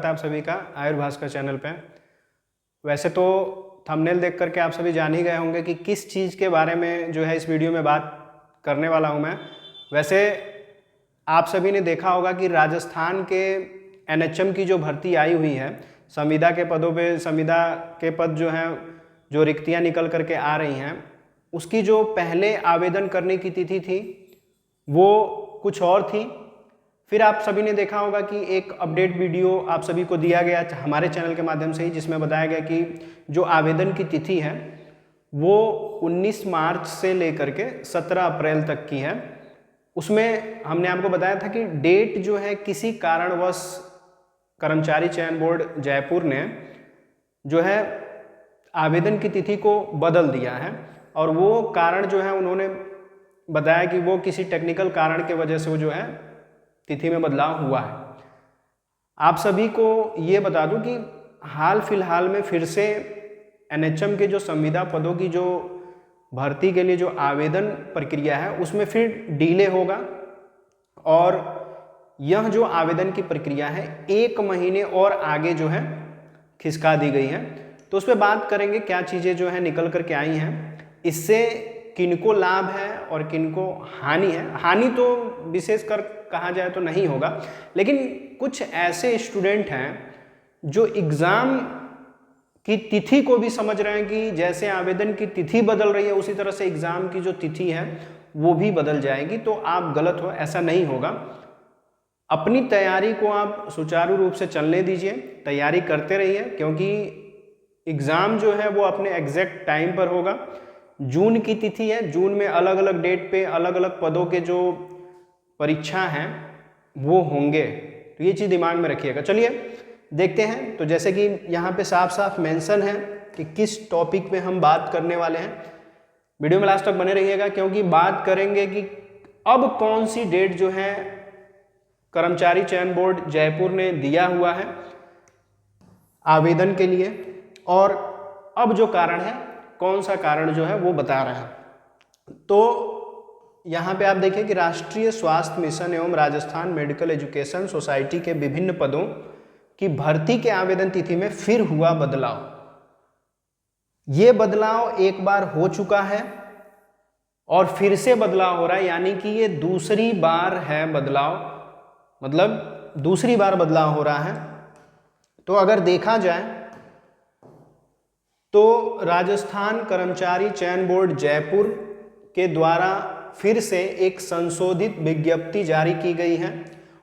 आप सभी का आयुर्भास्कर चैनल पे। वैसे तो थंबनेल देख करके आप सभी जान ही गए होंगे कि किस चीज़ के बारे में जो है इस वीडियो में बात करने वाला हूँ मैं। वैसे आप सभी ने देखा होगा कि राजस्थान के एनएचएम की जो भर्ती आई हुई है, संविदा के पदों पे, संविदा के पद जो हैं, जो रिक्तियाँ निकल करके आ रही हैं, उसकी जो पहले आवेदन करने की तिथि थी वो कुछ और थी। फिर आप सभी ने देखा होगा कि एक अपडेट वीडियो आप सभी को दिया गया हमारे चैनल के माध्यम से ही, जिसमें बताया गया कि जो आवेदन की तिथि है वो 19 मार्च से लेकर के 17 अप्रैल तक की है। उसमें हमने आपको बताया था कि डेट जो है किसी कारणवश कर्मचारी चयन बोर्ड जयपुर ने जो है आवेदन की तिथि को बदल दिया है, और वो कारण जो है उन्होंने बताया कि वो किसी टेक्निकल कारण के वजह से वो जो है तिथि में बदलाव हुआ है। आप सभी को ये बता दूं कि हाल फिलहाल में फिर से एनएचएम के जो संविदा पदों की जो भर्ती के लिए जो आवेदन प्रक्रिया है उसमें फिर डिले होगा, और यह जो आवेदन की प्रक्रिया है 1 महीने और आगे जो है खिसका दी गई है। तो उस पर बात करेंगे क्या चीज़ें जो है निकल करके आई हैं, इससे किनको लाभ है और किनको हानि है। हानि तो विशेषकर कहा जाए तो नहीं होगा, लेकिन कुछ ऐसे स्टूडेंट हैं जो एग्ज़ाम की तिथि को भी समझ रहे हैं कि जैसे आवेदन की तिथि बदल रही है उसी तरह से एग्ज़ाम की जो तिथि है वो भी बदल जाएगी। तो आप गलत हो, ऐसा नहीं होगा। अपनी तैयारी को आप सुचारू रूप से चलने दीजिए, तैयारी करते रहिए, क्योंकि एग्ज़ाम जो है वो अपने एग्जैक्ट टाइम पर होगा। जून की तिथि है, जून में अलग अलग डेट पे अलग अलग पदों के जो परीक्षा हैं वो होंगे, तो ये चीज़ दिमाग में रखिएगा। चलिए देखते हैं। तो जैसे कि यहाँ पे साफ साफ मेंशन है कि किस टॉपिक पे हम बात करने वाले हैं। वीडियो में लास्ट तक बने रहिएगा, क्योंकि बात करेंगे कि अब कौन सी डेट जो है कर्मचारी चयन बोर्ड जयपुर ने दिया हुआ है आवेदन के लिए, और अब जो कारण है, कौन सा कारण जो है वो बता रहे हैं। तो यहाँ पे आप देखिए कि राष्ट्रीय स्वास्थ्य मिशन एवं राजस्थान मेडिकल एजुकेशन सोसाइटी के विभिन्न पदों की भर्ती के आवेदन तिथि में फिर हुआ बदलाव। ये बदलाव एक बार हो चुका है और फिर से बदलाव हो रहा है, यानी कि ये दूसरी बार है बदलाव, मतलब दूसरी बार बदलाव हो रहा है। तो अगर देखा जाए तो राजस्थान कर्मचारी चयन बोर्ड जयपुर के द्वारा फिर से एक संशोधित विज्ञप्ति जारी की गई है,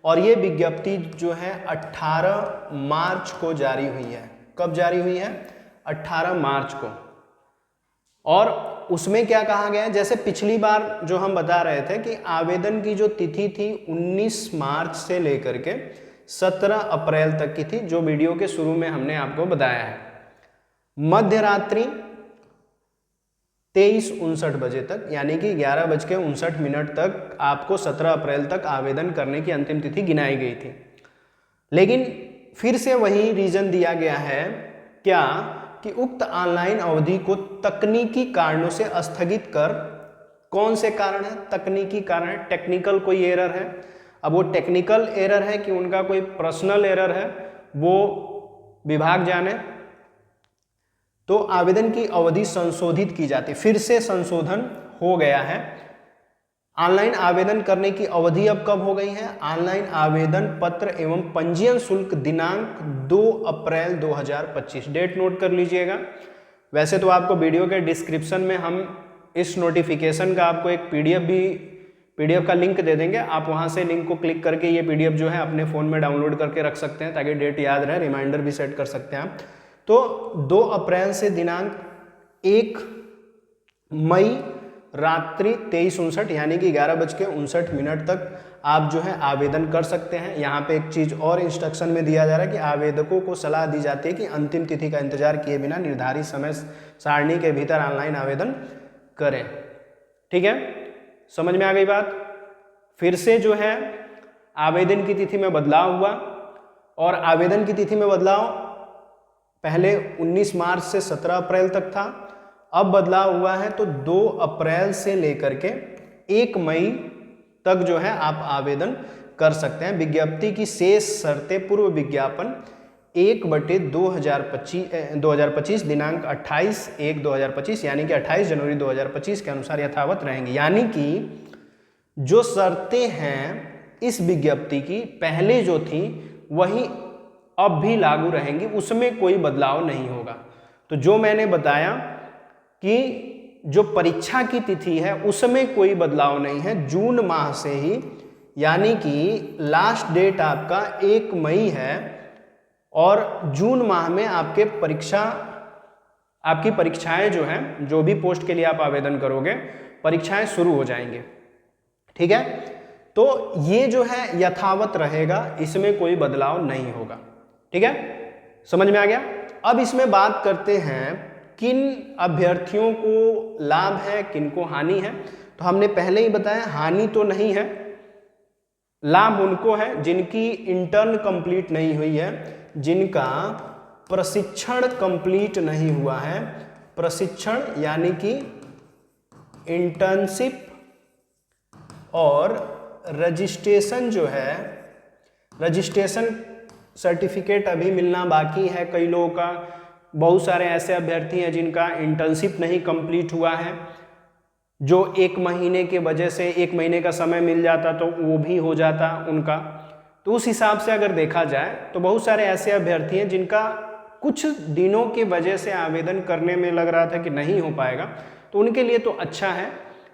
और ये विज्ञप्ति जो है 18 मार्च को जारी हुई है। कब जारी हुई है? 18 मार्च को। और उसमें क्या कहा गया है, जैसे पिछली बार जो हम बता रहे थे कि आवेदन की जो तिथि थी 19 मार्च से लेकर के 17 अप्रैल तक की थी, जो वीडियो के शुरू में हमने आपको बताया है। मध्य रात्रि 23:59 बजे तक, यानी कि 11:59 तक आपको 17 अप्रैल तक आवेदन करने की अंतिम तिथि गिनाई गई थी। लेकिन फिर से वही रीजन दिया गया है क्या कि उक्त ऑनलाइन अवधि को तकनीकी कारणों से स्थगित कर। कौन से कारण है? तकनीकी कारण है, टेक्निकल कोई एरर है। अब वो टेक्निकल एरर है कि उनका कोई पर्सनल एरर है, वो विभाग जाने। तो आवेदन की अवधि संशोधित की जाती, फिर से संशोधन हो गया है। ऑनलाइन आवेदन करने की अवधि अब कब हो गई है? ऑनलाइन आवेदन पत्र एवं पंजीयन शुल्क दिनांक 2 अप्रैल 2025। डेट नोट कर लीजिएगा। वैसे तो आपको वीडियो के डिस्क्रिप्शन में हम इस नोटिफिकेशन का आपको एक पीडीएफ का लिंक दे देंगे। आप वहां से लिंक को क्लिक करके ये पीडीएफ जो है अपने फ़ोन में डाउनलोड करके रख सकते हैं, ताकि डेट याद रहे, रिमाइंडर भी सेट कर सकते हैं आप। तो 2 अप्रैल से दिनांक 1 मई रात्रि 23:59 यानी कि 11:59 तक आप जो है आवेदन कर सकते हैं। यहाँ पे एक चीज़ और इंस्ट्रक्शन में दिया जा रहा है कि आवेदकों को सलाह दी जाती है कि अंतिम तिथि का इंतजार किए बिना निर्धारित समय सारणी के भीतर ऑनलाइन आवेदन करें। ठीक है, समझ में आ गई बात। फिर से जो है आवेदन की तिथि में बदलाव हुआ, और आवेदन की तिथि में बदलाव पहले 19 मार्च से 17 अप्रैल तक था, अब बदलाव हुआ है तो 2 अप्रैल से लेकर के 1 मई तक जो है आप आवेदन कर सकते हैं। विज्ञप्ति की शेष शर्तें पूर्व विज्ञापन 1/2025 दिनांक 28/1/2025 यानी कि 28 जनवरी 2025 के अनुसार यथावत रहेंगी। यानी कि जो शर्तें हैं इस विज्ञप्ति की पहले जो थी वही अब भी लागू रहेंगी, उसमें कोई बदलाव नहीं होगा। तो जो मैंने बताया कि जो परीक्षा की तिथि है उसमें कोई बदलाव नहीं है, जून माह से ही, यानी कि लास्ट डेट आपका 1 मई है और जून माह में आपकी परीक्षाएं जो हैं, जो भी पोस्ट के लिए आप आवेदन करोगे, परीक्षाएं शुरू हो जाएंगे। ठीक है, तो ये जो है यथावत रहेगा, इसमें कोई बदलाव नहीं होगा। ठीक है, समझ में आ गया। अब इसमें बात करते हैं किन अभ्यर्थियों को लाभ है, किन को हानि है। तो हमने पहले ही बताया हानि तो नहीं है, लाभ उनको है जिनकी इंटर्न कंप्लीट नहीं हुई है, जिनका प्रशिक्षण कंप्लीट नहीं हुआ है। प्रशिक्षण यानी कि इंटर्नशिप और रजिस्ट्रेशन जो है, रजिस्ट्रेशन सर्टिफिकेट अभी मिलना बाकी है कई लोगों का। बहुत सारे ऐसे अभ्यर्थी हैं जिनका इंटर्नशिप नहीं कंप्लीट हुआ है, जो 1 महीने के वजह से 1 महीने का समय मिल जाता तो वो भी हो जाता उनका। तो उस हिसाब से अगर देखा जाए तो बहुत सारे ऐसे अभ्यर्थी हैं जिनका कुछ दिनों की वजह से आवेदन करने में लग रहा था कि नहीं हो पाएगा, तो उनके लिए तो अच्छा है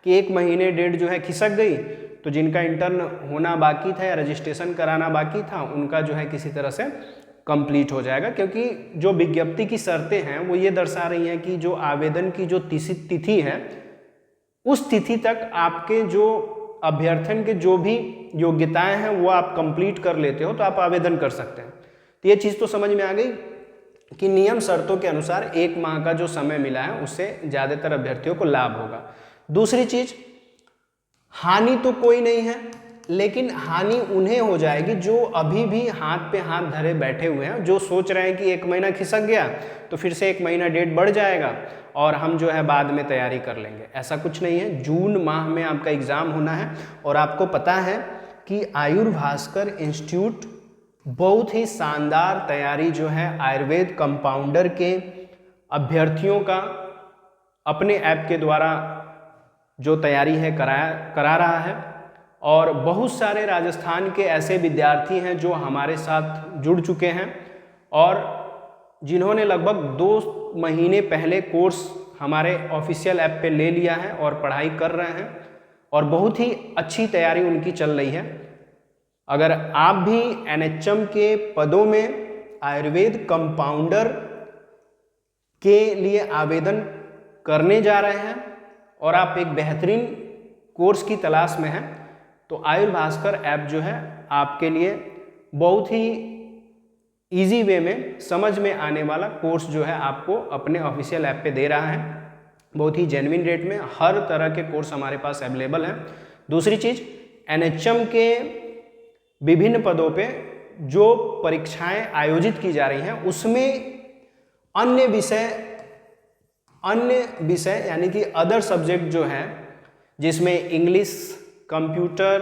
कि 1 महीने डेट जो है खिसक गई। तो जिनका इंटर्न होना बाकी था या रजिस्ट्रेशन कराना बाकी था, उनका जो है किसी तरह से कंप्लीट हो जाएगा, क्योंकि जो विज्ञप्ति की शर्तें हैं वो ये दर्शा रही हैं कि जो आवेदन की जो तिथि है उस तिथि तक आपके जो अभ्यर्थन के जो भी योग्यताएं हैं वो आप कंप्लीट कर लेते हो तो आप आवेदन कर सकते हैं। तो ये चीज़ तो समझ में आ गई कि नियम शर्तों के अनुसार 1 माह का जो समय मिला है उससे ज़्यादातर अभ्यर्थियों को लाभ होगा। दूसरी चीज़, हानि तो कोई नहीं है, लेकिन हानि उन्हें हो जाएगी जो अभी भी हाथ पे हाथ धरे बैठे हुए हैं, जो सोच रहे हैं कि 1 महीना खिसक गया तो फिर से 1 महीना डेट बढ़ जाएगा और हम जो है बाद में तैयारी कर लेंगे। ऐसा कुछ नहीं है। जून माह में आपका एग्ज़ाम होना है और आपको पता है कि आयुर्भास्कर इंस्टीट्यूट बहुत ही शानदार तैयारी जो है आयुर्वेद कंपाउंडर के अभ्यर्थियों का अपने ऐप के द्वारा जो तैयारी है करा रहा है। और बहुत सारे राजस्थान के ऐसे विद्यार्थी हैं जो हमारे साथ जुड़ चुके हैं और जिन्होंने लगभग 2 महीने पहले कोर्स हमारे ऑफिशियल ऐप पे ले लिया है और पढ़ाई कर रहे हैं और बहुत ही अच्छी तैयारी उनकी चल रही है। अगर आप भी NHM के पदों में आयुर्वेद कंपाउंडर के लिए आवेदन करने जा रहे हैं और आप एक बेहतरीन कोर्स की तलाश में हैं, तो आयुर्भास्कर ऐप जो है आपके लिए बहुत ही इजी वे में समझ में आने वाला कोर्स जो है आपको अपने ऑफिशियल ऐप पे दे रहा है। बहुत ही जेन्युइन रेट में हर तरह के कोर्स हमारे पास अवेलेबल हैं। दूसरी चीज़, NHM के विभिन्न पदों पे जो परीक्षाएं आयोजित की जा रही हैं उसमें अन्य विषय यानी कि अदर सब्जेक्ट जो हैं, जिसमें इंग्लिश, कंप्यूटर,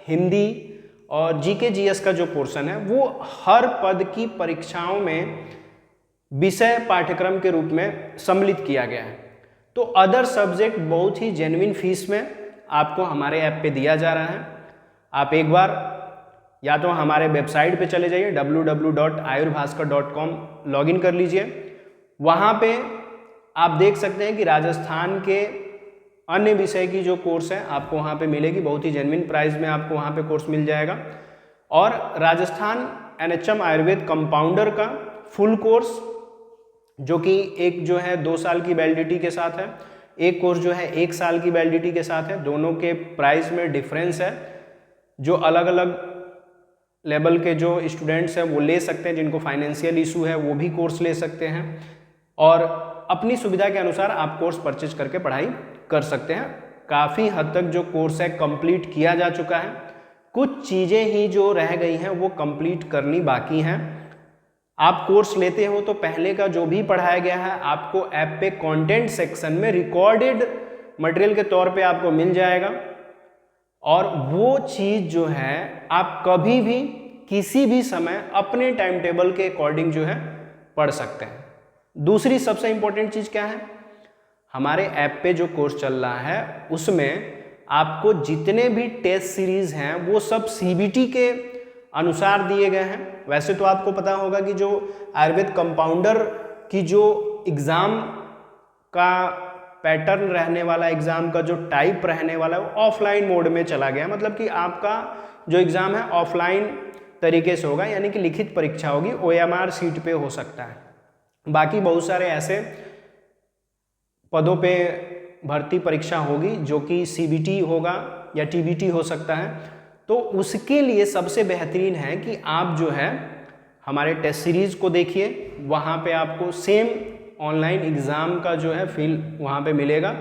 हिंदी और GK GS का जो पोर्शन है वो हर पद की परीक्षाओं में विषय पाठ्यक्रम के रूप में सम्मिलित किया गया है। तो अदर सब्जेक्ट बहुत ही जेन्युइन फीस में आपको हमारे ऐप पे दिया जा रहा है। आप एक बार या तो हमारे वेबसाइट पे चले जाइए www.ayurbhaskar.com, लॉगिन कर लीजिए। वहाँ पे आप देख सकते हैं कि राजस्थान के अन्य विषय की जो कोर्स है आपको वहाँ पे मिलेगी, बहुत ही जेन्युइन प्राइस में आपको वहाँ पे कोर्स मिल जाएगा। और राजस्थान NHM आयुर्वेद कंपाउंडर का फुल कोर्स जो कि एक जो है 2 साल की वैलिडिटी के साथ है, एक कोर्स जो है 1 साल की वैलिडिटी के साथ है। दोनों के प्राइस में डिफरेंस है। जो अलग अलग लेवल के जो स्टूडेंट्स हैं वो ले सकते हैं, जिनको फाइनेंशियल इशू है वो भी कोर्स ले सकते हैं और अपनी सुविधा के अनुसार आप कोर्स परचेज करके पढ़ाई कर सकते हैं। काफ़ी हद तक जो कोर्स है कंप्लीट किया जा चुका है, कुछ चीज़ें ही जो रह गई हैं वो कंप्लीट करनी बाकी हैं। आप कोर्स लेते हो तो पहले का जो भी पढ़ाया गया है आपको ऐप पे कंटेंट सेक्शन में रिकॉर्डेड मटेरियल के तौर पे आपको मिल जाएगा और वो चीज़ जो है आप कभी भी किसी भी समय अपने टाइम टेबल के अकॉर्डिंग जो है पढ़ सकते हैं। दूसरी सबसे इंपॉर्टेंट चीज़ क्या है, हमारे ऐप पे जो कोर्स चल रहा है उसमें आपको जितने भी टेस्ट सीरीज़ हैं वो सब सीबीटी के अनुसार दिए गए हैं। वैसे तो आपको पता होगा कि जो आयुर्वेद कंपाउंडर की जो एग्ज़ाम का पैटर्न रहने वाला, एग्ज़ाम का जो टाइप रहने वाला है वो ऑफलाइन मोड में चला गया, मतलब कि आपका जो एग्ज़ाम है ऑफलाइन तरीके से होगा, यानी कि लिखित परीक्षा होगी, OMR सीट पे हो सकता है। बाकी बहुत सारे ऐसे पदों पे भर्ती परीक्षा होगी जो कि CBT होगा या TBT हो सकता है। तो उसके लिए सबसे बेहतरीन है कि आप जो है हमारे टेस्ट सीरीज़ को देखिए, वहाँ पे आपको सेम ऑनलाइन एग्ज़ाम का जो है फील वहाँ पे मिलेगा,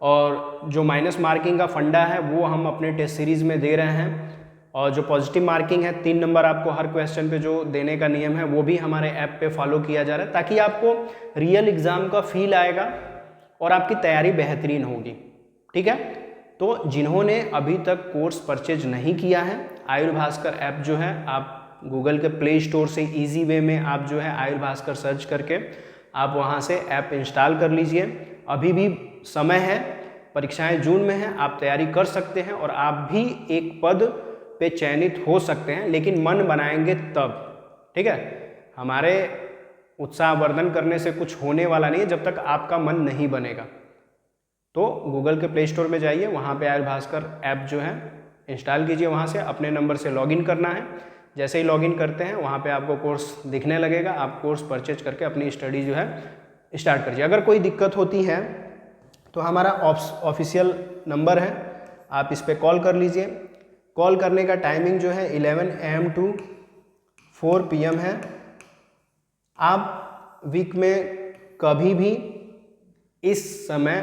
और जो माइनस मार्किंग का फंडा है वो हम अपने टेस्ट सीरीज़ में दे रहे हैं, और जो पॉजिटिव मार्किंग है 3 नंबर आपको हर क्वेश्चन पे जो देने का नियम है वो भी हमारे ऐप पे फॉलो किया जा रहा है, ताकि आपको रियल एग्ज़ाम का फील आएगा और आपकी तैयारी बेहतरीन होगी। ठीक है, तो जिन्होंने अभी तक कोर्स परचेज नहीं किया है, आयुर्भास्कर ऐप जो है आप गूगल के प्ले स्टोर से ईजी वे में आप जो है आयुर्भास्कर सर्च करके आप वहाँ से ऐप इंस्टॉल कर लीजिए। अभी भी समय है, परीक्षाएं जून में हैं, आप तैयारी कर सकते हैं और आप भी एक पद पे चयनित हो सकते हैं, लेकिन मन बनाएंगे तब। ठीक है, हमारे उत्साहवर्धन करने से कुछ होने वाला नहीं है जब तक आपका मन नहीं बनेगा। तो गूगल के प्ले स्टोर में जाइए, वहाँ पे आयुर्भास्कर ऐप जो है इंस्टॉल कीजिए, वहाँ से अपने नंबर से लॉगिन करना है। जैसे ही लॉगिन करते हैं वहाँ पे आपको कोर्स दिखने लगेगा, आप कोर्स परचेज करके अपनी स्टडी जो है स्टार्ट करिए। अगर कोई दिक्कत होती है तो हमारा ऑफिशियल नंबर है, आप इस पर कॉल कर लीजिए। कॉल करने का टाइमिंग जो है 11 AM to 4 PM है। आप वीक में कभी भी इस समय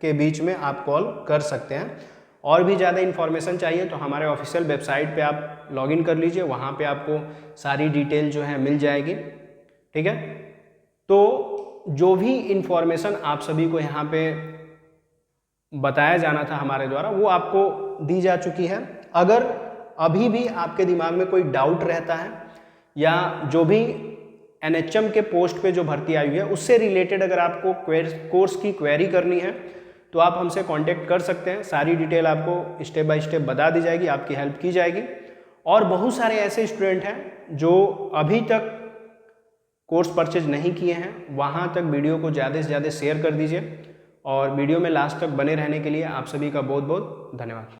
के बीच में आप कॉल कर सकते हैं। और भी ज़्यादा इन्फॉर्मेशन चाहिए तो हमारे ऑफिशियल वेबसाइट पे आप लॉगिन कर लीजिए, वहाँ पे आपको सारी डिटेल जो है मिल जाएगी। ठीक है, तो जो भी इन्फॉर्मेशन आप सभी को यहाँ पे बताया जाना था हमारे द्वारा वो आपको दी जा चुकी है। अगर अभी भी आपके दिमाग में कोई डाउट रहता है या जो भी NHM के पोस्ट पे जो भर्ती आई हुई है उससे रिलेटेड अगर आपको कोर्स की क्वेरी करनी है तो आप हमसे कांटेक्ट कर सकते हैं। सारी डिटेल आपको स्टेप बाय स्टेप बता दी जाएगी, आपकी हेल्प की जाएगी। और बहुत सारे ऐसे स्टूडेंट हैं जो अभी तक कोर्स परचेज नहीं किए हैं, वहाँ तक वीडियो को ज़्यादा से ज़्यादा शेयर कर दीजिए। और वीडियो में लास्ट तक बने रहने के लिए आप सभी का बहुत बहुत धन्यवाद।